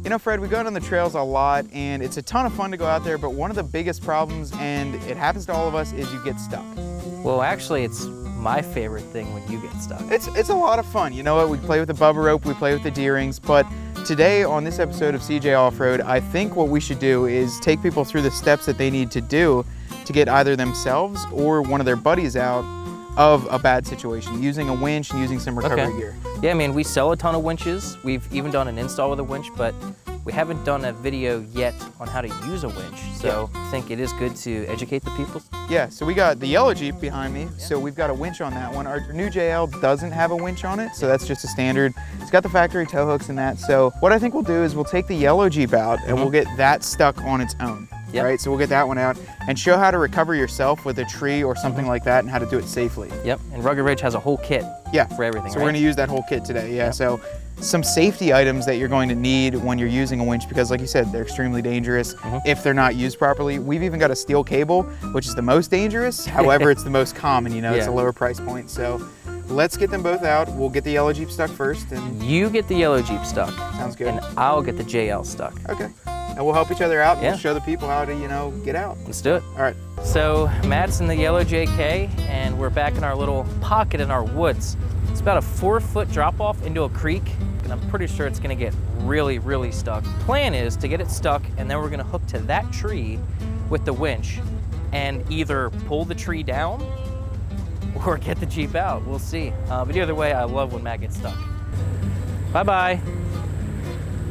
You know, Fred, we go out on the trails a lot, and it's a ton of fun to go out there, but one of the biggest problems, and it happens to all of us, is you get stuck. Well, actually, it's my favorite thing when you get stuck. It's a lot of fun. You know what? We play with the bubba rope, we play with the D-rings, but today on this episode of CJ Off-Road, I think what we should do is take people through the steps that they need to do to get either themselves or one of their buddies out of a bad situation, using a winch and using some recovery gear. Yeah, I mean, we sell a ton of winches. We've even done an install with a winch, but we haven't done a video yet on how to use a winch. So I think it is good to educate the people. Yeah, so we got the yellow Jeep behind me, so we've got a winch on that one. Our new JL doesn't have a winch on it, so that's just a standard. It's got the factory tow hooks and that. So what I think we'll do is we'll take the yellow Jeep out and we'll get that stuck on its own. Yep. Right, so we'll get that one out and show how to recover yourself with a tree or something like that and how to do it safely. Yep, and Rugged Ridge has a whole kit for everything, So we're gonna use that whole kit today, yeah. So some safety items that you're going to need when you're using a winch, because like you said, they're extremely dangerous if they're not used properly. We've even got a steel cable, which is the most dangerous. However, it's the most common, you know, it's a lower price point. So let's get them both out. We'll get the yellow Jeep stuck first. And you get the yellow Jeep stuck. Sounds good. And I'll get the JL stuck. Okay. And we'll help each other out and show the people how to, you know, get out. Let's do it. All right. So Matt's in the yellow JK, and we're back in our little pocket in our woods. It's about a 4-foot drop off into a creek, and I'm pretty sure it's gonna get really, really stuck. Plan is to get it stuck, and then we're gonna hook to that tree with the winch and either pull the tree down or get the Jeep out. We'll see. But either way, I love when Matt gets stuck. Bye-bye.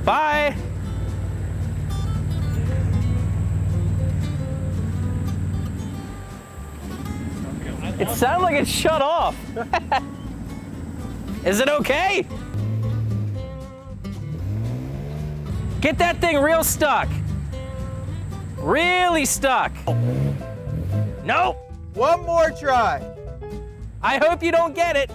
Bye. It sounded like it shut off. Is it okay? Get that thing real stuck. Really stuck. Nope. One more try. I hope you don't get it.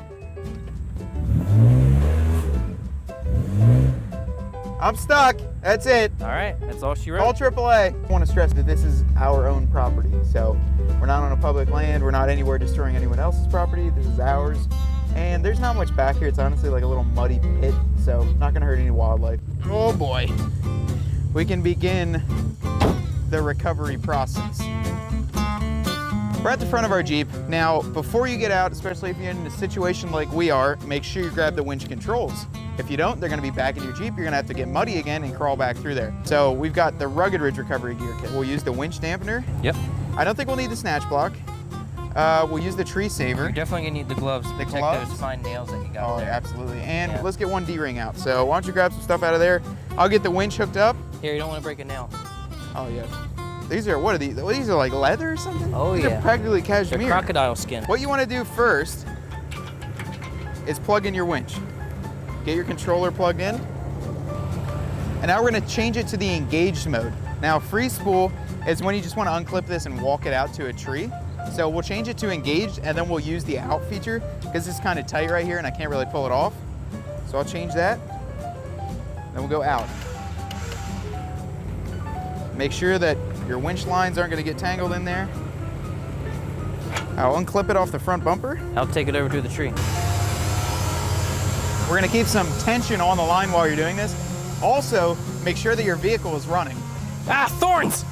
I'm stuck. That's it. All right, that's all she wrote. Call AAA. I want to stress that this is our own property, so we're not on a public land. We're not anywhere destroying anyone else's property. This is ours, and there's not much back here. It's honestly like a little muddy pit, so not going to hurt any wildlife. Oh boy. We can begin the recovery process. We're at the front of our Jeep. Now, before you get out, especially if you're in a situation like we are, make sure you grab the winch controls. If you don't, they're gonna be back in your Jeep. You're gonna have to get muddy again and crawl back through there. So we've got the Rugged Ridge Recovery Gear kit. We'll use the winch dampener. Yep. I don't think we'll need the Snatch Block. We'll use the tree saver. You're definitely gonna need the gloves to protect those fine nails that you got there. Absolutely. And let's get one D-ring out. So why don't you grab some stuff out of there? I'll get the winch hooked up. Here, you don't wanna break a nail. Oh yeah. These are, what are these? These are like leather or something? Oh these are practically cashmere. They're crocodile skin. What you want to do first is plug in your winch. Get your controller plugged in. And now we're going to change it to the engaged mode. Now free spool is when you just want to unclip this and walk it out to a tree. So we'll change it to engaged, and then we'll use the out feature because it's kind of tight right here and I can't really pull it off. So I'll change that. Then we'll go out. Make sure that your winch lines aren't going to get tangled in there. I'll unclip it off the front bumper. I'll take it over to the tree. We're going to keep some tension on the line while you're doing this. Also, make sure that your vehicle is running. Ah, thorns!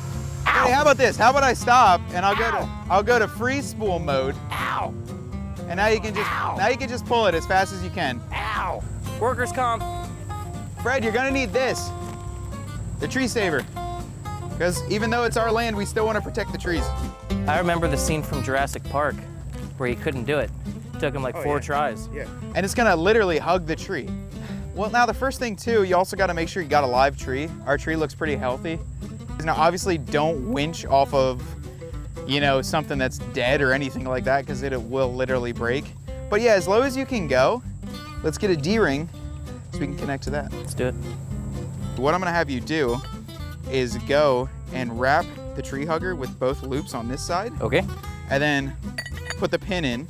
Ow! Hey, how about this? How about I stop and I'll go to free spool mode. Ow! And now you can just pull it as fast as you can. Ow! Workers' comp. Fred, you're going to need this. The tree saver. Because even though it's our land, we still want to protect the trees. I remember the scene from Jurassic Park where he couldn't do it. It took him like 4 tries. Yeah. And it's gonna literally hug the tree. Well, now the first thing too, you also gotta make sure you got a live tree. Our tree looks pretty healthy. Now obviously don't winch off of, you know, something that's dead or anything like that because it will literally break. But yeah, as low as you can go, let's get a D-ring so we can connect to that. Let's do it. What I'm gonna have you do is go and wrap the tree hugger with both loops on this side. Okay. And then put the pin in.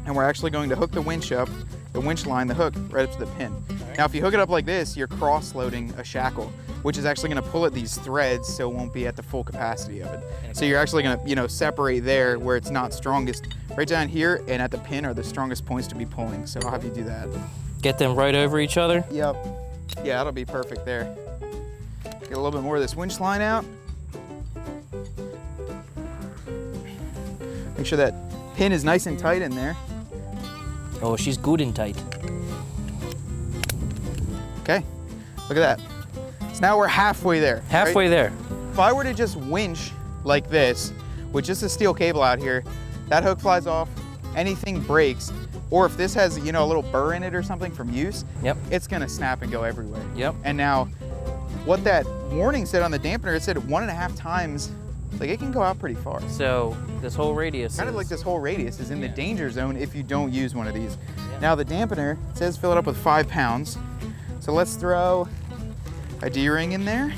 And we're actually going to hook the winch up, the winch line, the hook, right up to the pin. Right. Now, if you hook it up like this, you're cross-loading a shackle, which is actually gonna pull at these threads so it won't be at the full capacity of it. So you're actually gonna, you know, separate there where it's not strongest. Right down here and at the pin are the strongest points to be pulling. So I'll have you do that. Get them right over each other? Yep. Yeah, that'll be perfect there. Get a little bit more of this winch line out. Make sure that pin is nice and tight in there. Oh, she's good and tight. Okay, look at that. So now we're halfway there. Halfway there. If I were to just winch like this, with just a steel cable out here, that hook flies off, anything breaks, or if this has, you know, a little burr in it or something from use, Yep. it's gonna snap and go everywhere. Yep. And now, what that warning said on the dampener, it said 1.5 times, like it can go out pretty far. So this whole radius Kind of is- like this whole radius is in the Yeah. danger zone if you don't use one of these. Yeah. Now the dampener, it says fill it up with 5 pounds. So let's throw a D-ring in there,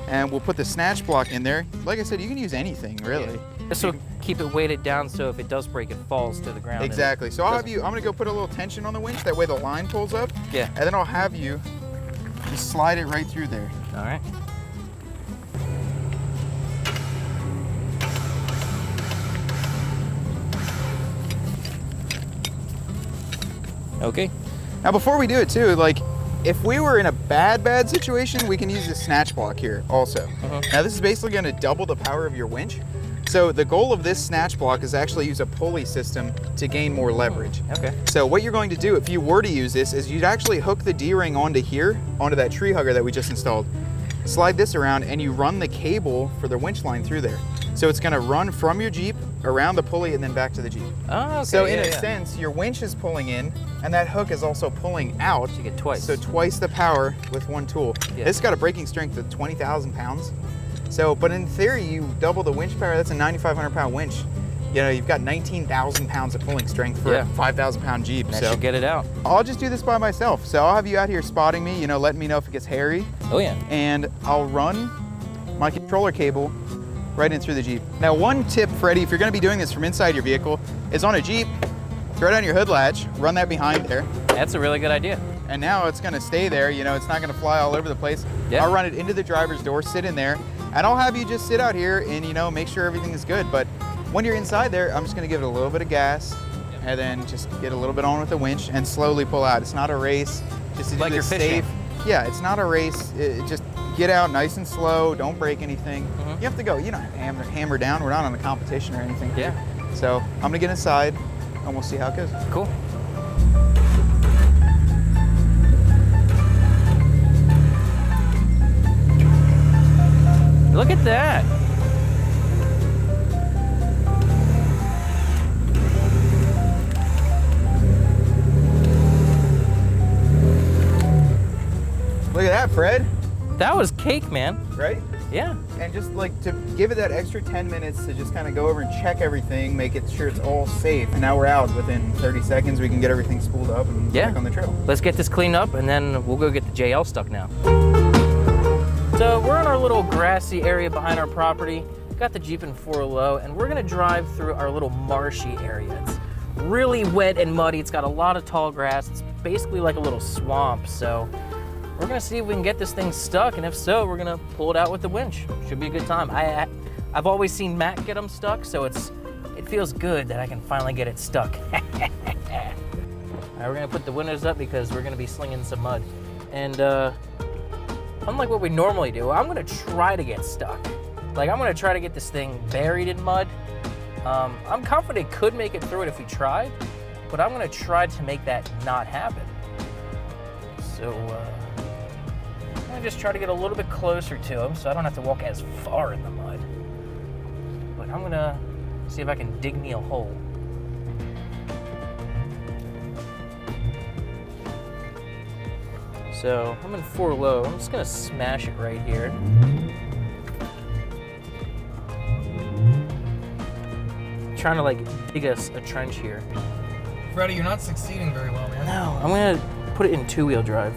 and we'll put the Snatch Block in there. Like I said, you can use anything, really. This will keep it weighted down so if it does break, it falls to the ground. and Exactly. it So I'm doesn't- gonna go put a little tension on the winch, that way the line pulls up, Yeah. and then I'll have you just slide it right through there. All right. Okay. Now before we do it too, like if we were in a bad situation, we can use the Snatch Block here also. Now this is basically gonna double the power of your winch. So the goal of this Snatch Block is actually use a pulley system to gain more leverage. Okay. So what you're going to do if you were to use this is you'd actually hook the D-ring onto here, onto that tree hugger that we just installed. Slide this around and you run the cable for the winch line through there. So it's gonna run from your Jeep, around the pulley, and then back to the Jeep. Oh, okay. So in yeah, a yeah. sense, your winch is pulling in, and that hook is also pulling out. You get twice. So twice the power with one tool. Yeah. This got a braking strength of 20,000 pounds. So, but in theory, you double the winch power, that's a 9,500 pound winch. You know, you've got 19,000 pounds of pulling strength for Yeah. a 5,000 pound Jeep. That So should get it out. I'll just do this by myself. So I'll have you out here spotting me, you know, letting me know if it gets hairy, Oh yeah. and I'll run my controller cable right in through the Jeep. Now one tip, Freddie, if you're gonna be doing this from inside your vehicle, is on a Jeep, throw down your hood latch, run that behind there, That's a really good idea. and now it's gonna stay there, you know, it's not gonna fly all over the place. Yeah. I'll run it into the driver's door, sit in there, and I'll have you just sit out here and, you know, make sure everything is good. But when you're inside there, I'm just gonna give it a little bit of gas, and then just get a little bit on with the winch and slowly pull out. It's not a race, just to do Like this you're fishing. safe. Yeah, it's not a race, just get out nice and slow, don't break anything. You have to go, you know, hammer down, we're not on a competition or anything. Yeah. So I'm gonna get inside and we'll see how it goes. Cool. Look at that. Look at that, Fred, That was cake, man. right? Yeah. And just like to give it that extra 10 minutes to just kind of go over and check everything, make it sure it's all safe. And now we're out within 30 seconds. We can get everything spooled up and Yeah. back on the trail. Let's get this cleaned up and then we'll go get the JL stuck now. So we're in our little grassy area behind our property. Got the Jeep in 4 low and we're gonna drive through our little marshy area. It's really wet and muddy. It's got a lot of tall grass. It's basically like a little swamp. So we're gonna see if we can get this thing stuck, and if so, we're gonna pull it out with the winch. Should be a good time. I've always seen Matt get them stuck, so it feels good that I can finally get it stuck. All right, we're gonna put the windows up because we're gonna be slinging some mud. And unlike what we normally do, I'm gonna try to get stuck. Like, I'm gonna try to get this thing buried in mud. I'm confident it could make it through it if we tried, but I'm gonna try to make that not happen. So, I'm gonna just try to get a little bit closer to him so I don't have to walk as far in the mud. But I'm gonna see if I can dig me a hole. So I'm in 4 low. I'm just gonna smash it right here. Trying to like dig us a trench here. Freddy, you're not succeeding very well, man. No, I'm gonna put it in 2-wheel drive.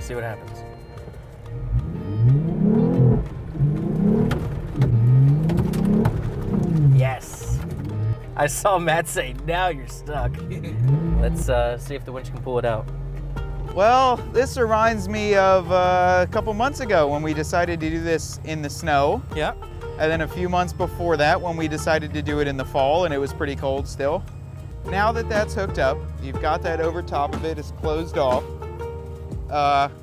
See what happens. Yes. I saw Matt say, now you're stuck. Let's see if the winch can pull it out. Well, this reminds me of a couple months ago when we decided to do this in the snow. Yeah. And then a few months before that when we decided to do it in the fall and it was pretty cold still. now that that's hooked up, you've got that over top of it, it's closed off.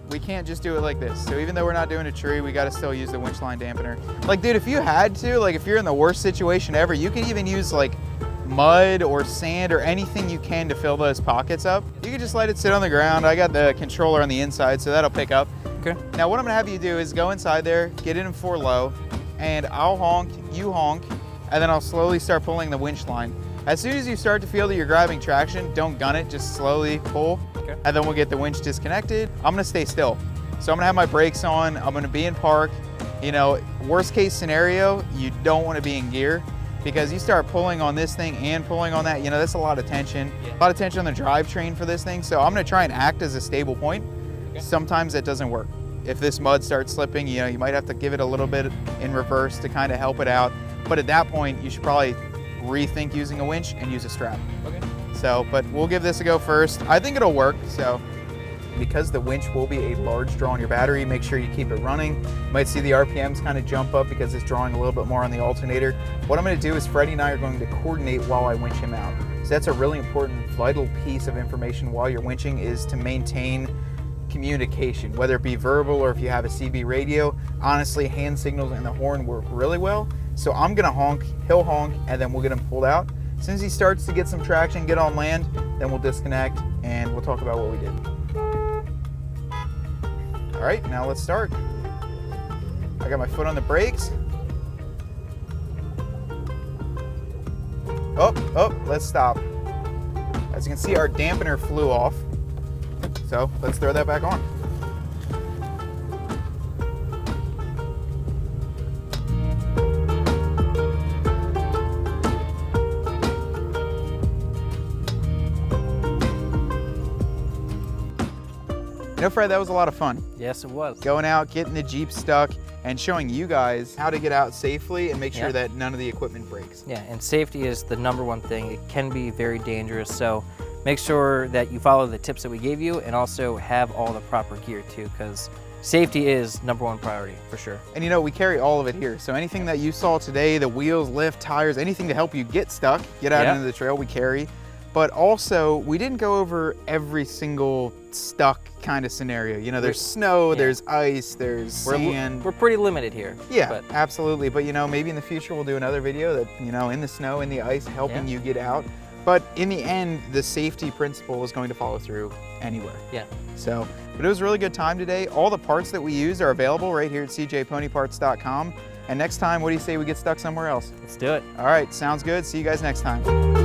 We can't just do it like this. So even though we're not doing a tree, we got to still use the winch line dampener. Like, dude, if you had to, like if you're in the worst situation ever, you can even use like mud or sand or anything you can to fill those pockets up. You can just let it sit on the ground. I got the controller on the inside, so that'll pick up. Okay. Now what I'm gonna have you do is go inside there, get it in 4 low, and I'll honk, you honk, and then I'll slowly start pulling the winch line. As soon as you start to feel that you're grabbing traction, don't gun it, just slowly pull, Okay. and then we'll get the winch disconnected. I'm gonna stay still. So I'm gonna have my brakes on, I'm gonna be in park. You know, worst case scenario, you don't wanna be in gear, because you start pulling on this thing and pulling on that, you know, that's a lot of tension. Yeah. A lot of tension on the drivetrain for this thing, so I'm gonna try and act as a stable point. Okay. Sometimes that doesn't work. If this mud starts slipping, you know, you might have to give it a little bit in reverse to kind of help it out. But at that point, you should probably rethink using a winch and use a strap. Okay. So, but we'll give this a go first. I think it'll work, so. Because the winch will be a large draw on your battery, make sure you keep it running. You might see the RPMs kind of jump up because it's drawing a little bit more on the alternator. What I'm gonna do is Freddie and I are going to coordinate while I winch him out. So that's a really important, vital piece of information while you're winching, is to maintain communication, whether it be verbal or if you have a CB radio. Honestly, hand signals and the horn work really well. So I'm gonna honk, he'll honk, and then we'll get him pulled out. As soon as he starts to get some traction, get on land, then we'll disconnect and we'll talk about what we did. All right, now let's start. I got my foot on the brakes. Oh, let's stop. As you can see, our dampener flew off. So let's throw that back on. You know, Fred, that was a lot of fun. Yes, it was. Going out, getting the Jeep stuck, and showing you guys how to get out safely and make sure that none of the equipment breaks. Yeah, and safety is the #1 thing. It can be very dangerous, so make sure that you follow the tips that we gave you and also have all the proper gear too, because safety is #1 priority for sure. And you know, we carry all of it here. So anything that you saw today, the wheels, lift, tires, anything to help you get stuck, get out into the trail, we carry. But also, we didn't go over every single stuck kind of scenario. You know, there's snow, there's ice, there's sand. We're pretty limited here. Yeah, but absolutely. But you know, maybe in the future we'll do another video that, you know, in the snow, in the ice, helping you get out. But in the end, the safety principle is going to follow through anywhere. Yeah. So, but it was a really good time today. All the parts that we use are available right here at cjponyparts.com. And next time, what do you say we get stuck somewhere else? Let's do it. All right, sounds good. See you guys next time.